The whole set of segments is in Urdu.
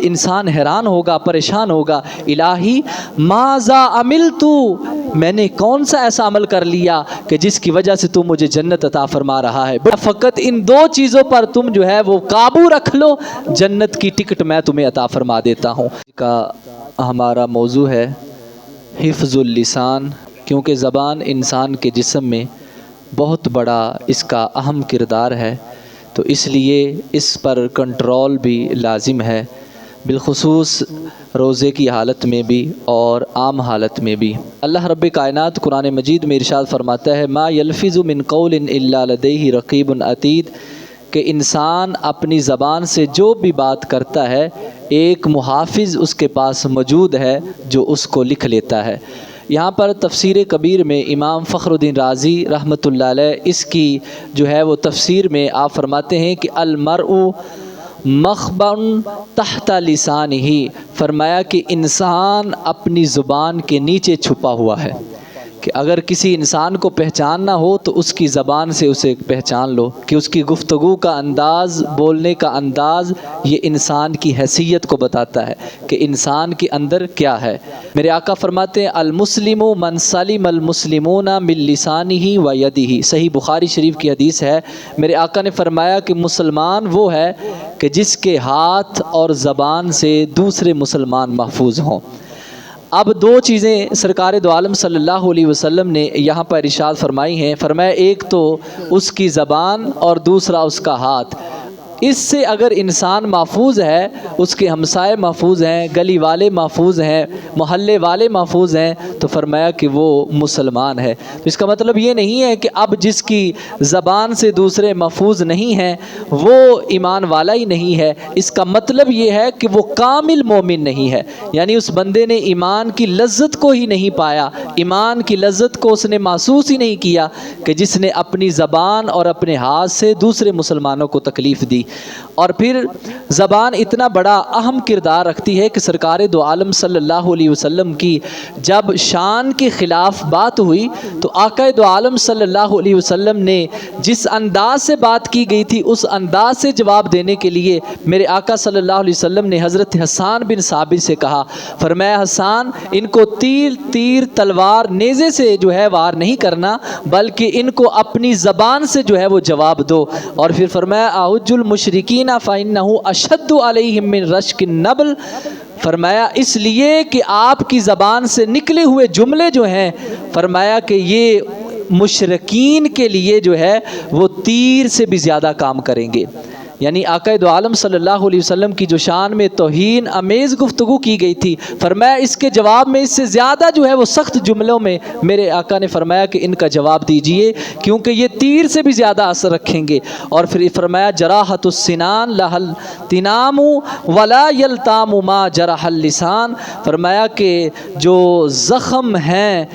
انسان حیران ہوگا، پریشان ہوگا، الہی ماذا عملتو، میں نے کون سا ایسا عمل کر لیا کہ جس کی وجہ سے تم مجھے جنت عطا فرما رہا ہے، فقط ان دو چیزوں پر تم جو ہے وہ قابو رکھ لو، جنت کی ٹکٹ میں تمہیں عطا فرما دیتا ہوں۔ کا ہمارا موضوع ہے حفظ اللسان، کیونکہ زبان انسان کے جسم میں بہت بڑا اس کا اہم کردار ہے، تو اس لیے اس پر کنٹرول بھی لازم ہے، بالخصوص روزے کی حالت میں بھی اور عام حالت میں بھی۔ اللہ رب کائنات قرآن مجید میں ارشاد فرماتا ہے ما یلفظ من قول الا لدیہ رقیب عتید، کہ انسان اپنی زبان سے جو بھی بات کرتا ہے ایک محافظ اس کے پاس موجود ہے جو اس کو لکھ لیتا ہے۔ یہاں پر تفسیر کبیر میں امام فخر الدین رازی رحمۃ اللہ علیہ اس کی جو ہے وہ تفسیر میں آپ فرماتے ہیں کہ المرء مخبن تحت لسانہ، فرمایا کہ انسان اپنی زبان کے نیچے چھپا ہوا ہے، کہ اگر کسی انسان کو پہچاننا ہو تو اس کی زبان سے اسے پہچان لو، کہ اس کی گفتگو کا انداز، بولنے کا انداز یہ انسان کی حیثیت کو بتاتا ہے کہ انسان کے اندر کیا ہے۔ میرے آقا فرماتے ہیں المسلم من سلم المسلمون من لسانہ و یدہ، صحیح بخاری شریف کی حدیث ہے، میرے آقا نے فرمایا کہ مسلمان وہ ہے کہ جس کے ہاتھ اور زبان سے دوسرے مسلمان محفوظ ہوں۔ اب دو چیزیں سرکار دو عالم صلی اللہ علیہ وسلم نے یہاں پر ارشاد فرمائی ہیں، فرمایا ایک تو اس کی زبان اور دوسرا اس کا ہاتھ، اس سے اگر انسان محفوظ ہے، اس کے ہمسائے محفوظ ہیں، گلی والے محفوظ ہیں، محلے والے محفوظ ہیں، تو فرمایا کہ وہ مسلمان ہے۔ تو اس کا مطلب یہ نہیں ہے کہ اب جس کی زبان سے دوسرے محفوظ نہیں ہیں وہ ایمان والا ہی نہیں ہے، اس کا مطلب یہ ہے کہ وہ کامل مومن نہیں ہے، یعنی اس بندے نے ایمان کی لذت کو ہی نہیں پایا، ایمان کی لذت کو اس نے محسوس ہی نہیں کیا کہ جس نے اپنی زبان اور اپنے ہاتھ سے دوسرے مسلمانوں کو تکلیف دی۔ اور پھر زبان اتنا بڑا اہم کردار رکھتی ہے کہ سرکار دو عالم صلی اللہ علیہ وسلم کی جب شان کے خلاف بات ہوئی تو آقا دو عالم صلی اللہ علیہ وسلم نے جس انداز سے بات کی گئی تھی اس انداز سے جواب دینے کے لیے میرے آقا صلی اللہ علیہ وسلم نے حضرت حسان بن ثابت سے کہا، فرمایا حسان ان کو تیر تلوار نیزے سے جو ہے وار نہیں کرنا، بلکہ ان کو اپنی زبان سے جو ہے وہ جواب دو۔ اور پھر فرمایا اعج المشرکین فإنہ اشد علیہم من رشک النبل، فرمایا اس لیے کہ آپ کی زبان سے نکلے ہوئے جملے جو ہیں، فرمایا کہ یہ مشرکین کے لیے جو ہے وہ تیر سے بھی زیادہ کام کریں گے۔ یعنی آقا دو عالم صلی اللہ علیہ وسلم کی جو شان میں توہین امیز گفتگو کی گئی تھی، فرمایا اس کے جواب میں اس سے زیادہ جو ہے وہ سخت جملوں میں میرے آقا نے فرمایا کہ ان کا جواب دیجئے کیونکہ یہ تیر سے بھی زیادہ اثر رکھیں گے۔ اور پھر فرمایا جراحت السنان لہل تنام ولا یلتام ما جرح اللسان، فرمایا کہ جو زخم ہیں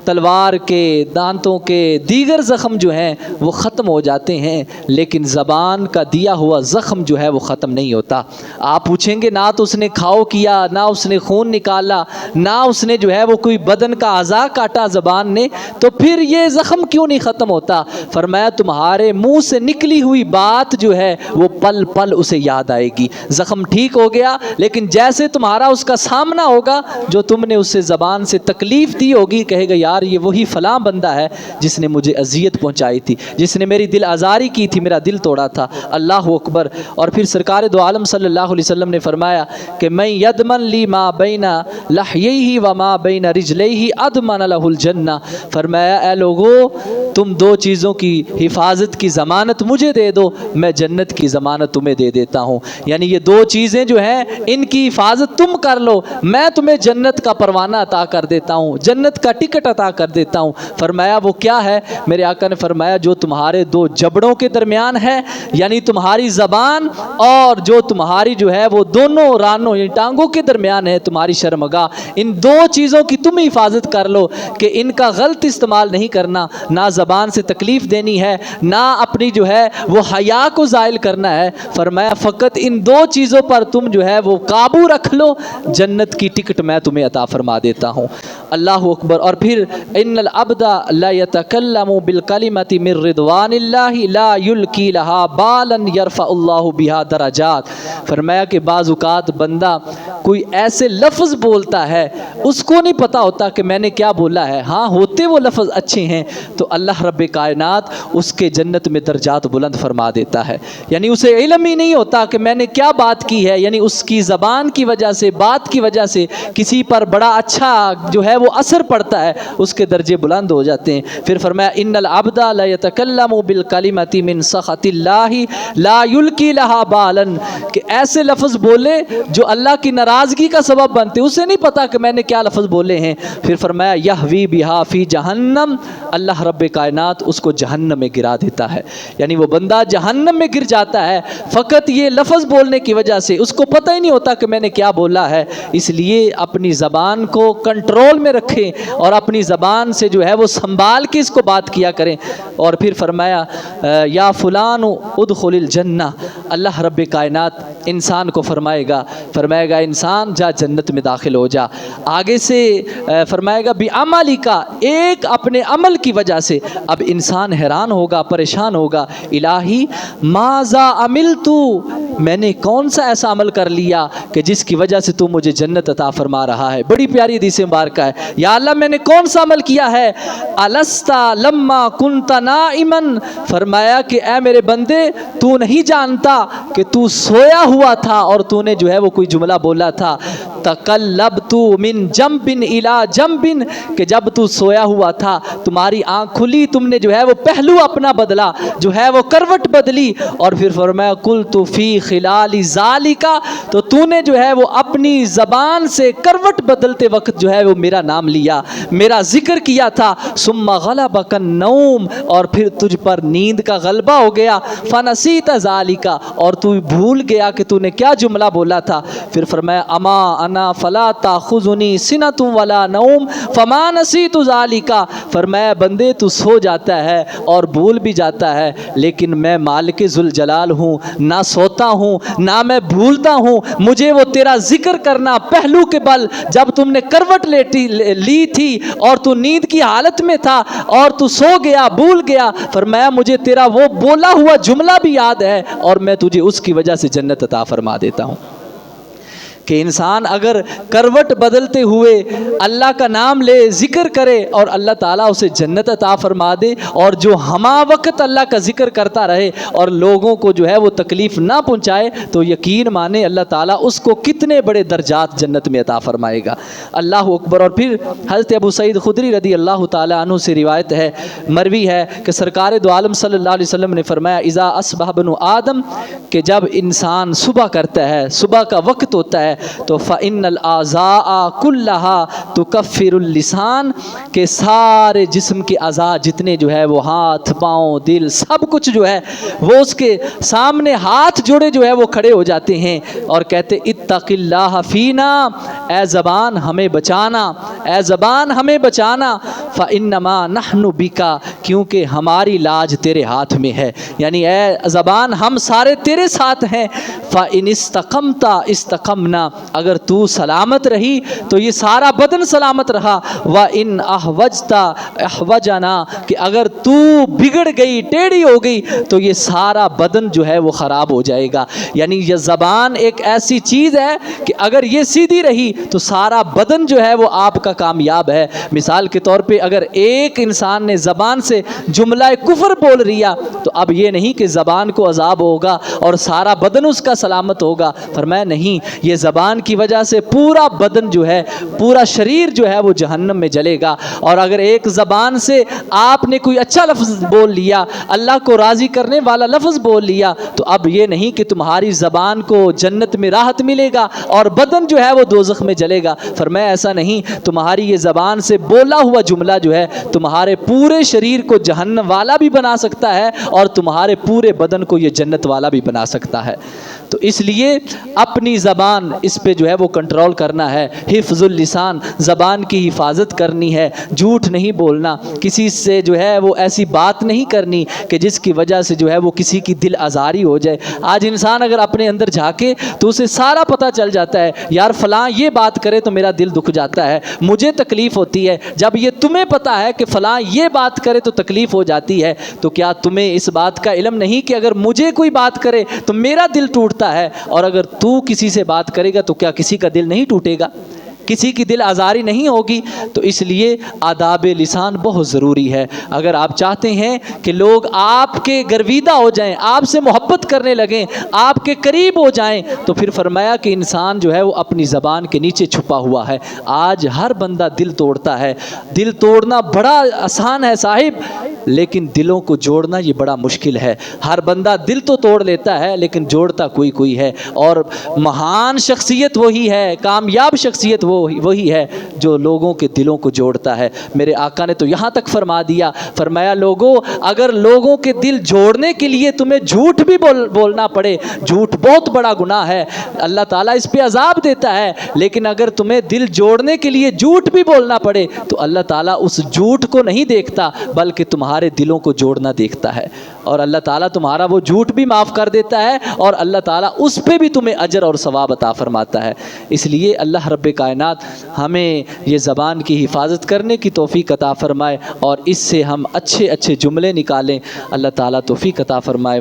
تلوار کے، دانتوں کے، دیگر زخم جو ہیں وہ ختم ہو جاتے ہیں، لیکن زبان کا دیا ہوا زخم جو ہے وہ ختم نہیں ہوتا۔ آپ پوچھیں گے نہ تو اس نے کھاؤ کیا، نہ اس نے خون نکالا، نہ اس نے جو ہے وہ کوئی بدن کا اعضاء کاٹا زبان نے، تو پھر یہ زخم کیوں نہیں ختم ہوتا؟ فرمایا تمہارے منہ سے نکلی ہوئی بات جو ہے وہ پل پل اسے یاد آئے گی۔ زخم ٹھیک ہو گیا لیکن جیسے تمہارا اس کا سامنا ہوگا جو تم نے اس سے زبان سے تکلیف دی ہوگی، کہے گا یار یہ وہی فلاں بندہ ہے جس نے مجھے اذیت پہنچائی تھی، جس نے میری دل آزاری کی تھی، میرا دل توڑا تھا۔ اللہ اکبر۔ اور پھر سرکار دو عالم صلی اللہ علیہ وسلم نے فرمایا کہ میں یدمن لی ما بین لحیہ و ما بین رجلیہ ادمن لہ الجنہ، فرمایا اے لوگو تم دو چیزوں کی حفاظت کی ضمانت مجھے دے دو، میں جنت کی ضمانت تمہیں دے دیتا ہوں۔ یعنی یہ دو چیزیں جو ہیں ان کی حفاظت تم کر لو، میں تمہیں جنت کا پروانہ عطا کر دیتا ہوں، جنت کا ٹکٹ عطا کر دیتا ہوں۔ فرمایا وہ کیا ہے؟ میرے آقا نے فرمایا جو تمہارے دو جبڑوں کے درمیان ہے، یعنی تمہاری زبان اور جو تمہاری جو ہے وہ دونوں رانوں یعنی ٹانگوں کے درمیان ہے تمہاری شرمگاہ، ان دو چیزوں کی تم حفاظت کر لو کہ ان کا غلط استعمال نہیں کرنا، نہ زبان سے تکلیف دینی ہے، نہ اپنی جو ہے وہ حیا کو زائل کرنا ہے۔ فرمایا فقط ان دو چیزوں پر تم جو ہے وہ قابو رکھ لو، جنت کی ٹکٹ میں تمہیں عطا فرما دیتا ہوں۔ اللہ اکبر۔ اور پھر ان العبد لا يتکلم بالکلمۃ من رضوان اللہ لا یلقی لہا بالا یرفع اللہ بہا درجات۔ فرمایا کہ بعض اوقات بندہ کوئی ایسے لفظ بولتا ہے اس کو نہیں پتا ہوتا کہ میں نے کیا بولا ہے، ہاں ہوتے وہ لفظ اچھے ہیں تو اللہ رب کائنات اس کے جنت میں درجات بلند فرما دیتا ہے۔ یعنی اسے علم ہی نہیں ہوتا کہ میں نے کیا بات کی ہے، یعنی اس کی زبان کی وجہ سے، بات کی وجہ سے کسی پر بڑا اچھا جو ہے وہ اثر پڑتا ہے، اس کے درجے بلند ہو جاتے ہیں۔ پھر فرمایا ان العبد لا يتکلم بالکلمۃ من سخط اللہ لا یلقی لہا بالا، کہ ایسے لفظ بولے جو اللہ کی ناراضگی کا سبب بنتے، اسے نہیں پتا کہ میں نے کیا لفظ بولے ہیں۔ پھر فرمایا یہوی بہا فی جہنم، اللہ رب کائنات اس کو جہنم میں گرا دیتا ہے۔ یعنی وہ بندہ جہنم میں گر جاتا ہے فقط یہ لفظ بولنے کی وجہ سے، اس کو پتہ ہی نہیں ہوتا کہ میں نے کیا بولا ہے۔ اس لیے اپنی زبان کو کنٹرول میں رکھیں اور اپنی زبان سے جو ہے وہ سنبھال کے اس کو بات کیا کریں۔ اور پھر فرمایا یا فلان ادخل الجنہ، اللہ رب کائنات انسان کو فرمائے گا انسان جا جنت میں داخل ہو جا۔ آگے سے فرمائے گا بعملی کا، ایک اپنے عمل کی وجہ سے۔ اب انسان حیران ہوگا، پریشان ہوگا، الہی ماذا عملت، میں نے کون سا ایسا عمل کر لیا کہ جس کی وجہ سے تو مجھے جنت عطا فرما رہا ہے۔ بڑی پیاری حدیث مبارکہ ہے، یا اللہ میں نے کون سا عمل کیا ہے۔ الستا لما کنت نائما، فرمایا کہ اے میرے بندے تو نہیں جانتا کہ تو سویا ہوا تھا اور تو نے جو ہے وہ کوئی جملہ بولا تھا، تقلبت من جنب الی جنب، کہ جب تو سویا ہوا تھا تمہاری آنکھ کھلی، تم نے جو ہے وہ پہلو اپنا بدلا، جو ہے وہ کروٹ بدلی۔ اور پھر فرمایا قلت فی خلال ذالک، تو نے جو ہے وہ اپنی زبان سے کروٹ بدلتے وقت جو ہے وہ میرا نام لیا، میرا ذکر کیا تھا۔ ثم غلبک النوم، اور پھر تجھ پر نیند کا غلبہ ہو گیا، فنسیت ذالک، اور تو بھول گیا کہ تو نے کیا جملہ بولا تھا۔ پھر فرمایا اما انا فلا تاخذنی سنۃ ولا نوم فما نسیت ذالک، فرمایا بندے تو سو جاتا ہے اور بھول بھی جاتا ہے، لیکن میں مالک ذوالجلال ہوں، نہ سوتا ہوں نہ میں بھولتا ہوں، مجھے وہ تیرا ذکر کرنا پہلو کے بل، جب تم نے کروٹ لی تھی اور تو نیند کی حالت میں تھا اور تو سو گیا، بھول گیا، فرمایا مجھے تیرا وہ بولا ہوا جملہ بھی یاد ہے اور میں تجھے اس کی وجہ سے جنت عطا فرما دیتا ہوں۔ کہ انسان اگر کروٹ بدلتے ہوئے اللہ کا نام لے، ذکر کرے، اور اللہ تعالیٰ اسے جنت عطا فرما دے، اور جو ہما وقت اللہ کا ذکر کرتا رہے اور لوگوں کو جو ہے وہ تکلیف نہ پہنچائے، تو یقین مانے اللہ تعالیٰ اس کو کتنے بڑے درجات جنت میں عطا فرمائے گا۔ اللہ اکبر۔ اور پھر حضرت ابو سعید خدری رضی اللہ تعالیٰ عنہ سے روایت ہے، مروی ہے کہ سرکار دو عالم صلی اللہ علیہ وسلم نے فرمایا اذا اصبح ابن آدم، کہ جب انسان صبح کرتا ہے، صبح کا وقت ہوتا ہے، تو فَإِنَّ الْأَعْضَاءَ كُلَّهَا تُكَفِّرُ اللسان، کہ سارے جسم کے اعضاء جتنے جو ہے وہ ہاتھ، پاؤں، دل، سب کچھ جو ہے وہ اس کے سامنے ہاتھ جوڑے جو ہے وہ کھڑے ہو جاتے ہیں اور کہتے اتق اللہ فینا، اے زبان ہمیں بچانا، اے زبان ہمیں بچانا، فَإِنَّمَا نَحْنُ بِكَ، کیونکہ ہماری لاج تیرے ہاتھ میں ہے، یعنی اے زبان ہم سارے تیرے ساتھ ہیں۔ فَإِنِ اسْتَقَمْتَ اسْتَقَمْنَا، اگر تو سلامت رہی تو یہ سارا بدن سلامت رہا، وَإِنْ أَحْوَجْتَ أَحْوَجَنَا، کہ اگر تو بگڑ گئی، ٹیڑھی ہو گئی تو یہ سارا بدن جو ہے وہ خراب ہو جائے گا۔ یعنی یہ زبان ایک ایسی چیز ہے کہ اگر یہ سیدھی رہی تو سارا بدن جو ہے وہ آپ کا کامیاب ہے۔ مثال کے طور پہ اگر ایک انسان نے زبان سے جملہ کفر بول ریا تو اب یہ نہیں کہ زبان کو عذاب ہوگا اور سارا بدن اس کا سلامت ہوگا، فرمایا نہیں، یہ زبان کی وجہ سے پورا بدن جو ہے، پورا شریر جو ہے وہ جہنم میں جلے گا۔ اور اگر ایک زبان سے آپ نے کوئی اچھا لفظ بول لیا، اللہ کو راضی کرنے والا لفظ بول لیا، تو اب یہ نہیں کہ تمہاری زبان کو جنت میں راحت ملے گا اور بدن جو ہے وہ دوزخ میں جلے گا، فرمایا ایسا نہیں، تمہاری یہ زبان سے بولا ہوا جملہ جو ہے تمہارے پورے شریر کو جہنم والا بھی بنا سکتا ہے اور تمہارے پورے بدن کو یہ جنت والا بھی بنا سکتا ہے۔ تو اس لیے اپنی زبان اس پہ جو ہے وہ کنٹرول کرنا ہے، حفظ اللسان، زبان کی حفاظت کرنی ہے، جھوٹ نہیں بولنا، کسی سے جو ہے وہ ایسی بات نہیں کرنی کہ جس کی وجہ سے جو ہے وہ کسی کی دل آزاری ہو جائے۔ آج انسان اگر اپنے اندر جھانکے تو اسے سارا پتہ چل جاتا ہے، یار فلاں یہ بات کرے تو میرا دل دکھ جاتا ہے، مجھے تکلیف ہوتی ہے۔ جب یہ تمہیں پتہ ہے کہ فلاں یہ بات کرے تو تکلیف ہو جاتی ہے، تو کیا تمہیں اس بات کا علم نہیں کہ اگر مجھے کوئی بات کرے تو میرا دل ٹوٹتا ہے، اور اگر تو کسی سے بات کرے گا تو کیا کسی کا دل نہیں ٹوٹے گا، کسی کی دل آزاری نہیں ہوگی؟ تو اس لیے آداب لسان بہت ضروری ہے۔ اگر آپ چاہتے ہیں کہ لوگ آپ کے گرویدہ ہو جائیں، آپ سے محبت کرنے لگیں، آپ کے قریب ہو جائیں، تو پھر فرمایا کہ انسان جو ہے وہ اپنی زبان کے نیچے چھپا ہوا ہے۔ آج ہر بندہ دل توڑتا ہے، دل توڑنا بڑا آسان ہے صاحب، لیکن دلوں کو جوڑنا یہ بڑا مشکل ہے۔ ہر بندہ دل تو توڑ لیتا ہے لیکن جوڑتا کوئی ہے، اور مہان شخصیت وہی ہے، کامیاب شخصیت وہی ہے جو لوگوں کے دلوں کو جوڑتا ہے۔ میرے آقا نے تو یہاں تک فرما دیا، فرمایا لوگوں اگر لوگوں کے دل جوڑنے کے لیے تمہیں جھوٹ بھی بولنا پڑے، جھوٹ بہت بڑا گناہ ہے، اللہ تعالیٰ اس پہ عذاب دیتا ہے، لیکن اگر تمہیں دل جوڑنے کے لیے جھوٹ بھی بولنا پڑے تو اللہ تعالیٰ اس جھوٹ کو نہیں دیکھتا بلکہ تمہارے دلوں کو جوڑنا دیکھتا ہے، اور اللہ تعالیٰ تمہارا وہ جھوٹ بھی معاف کر دیتا ہے، اور اللہ تعالیٰ اس پہ بھی تمہیں اجر اور ثواب عطا فرماتا ہے۔ اس لیے اللہ رب کائنات ہمیں یہ زبان کی حفاظت کرنے کی توفیق عطا فرمائے، اور اس سے ہم اچھے جملے نکالیں۔ اللہ تعالیٰ توفیق عطا فرمائے۔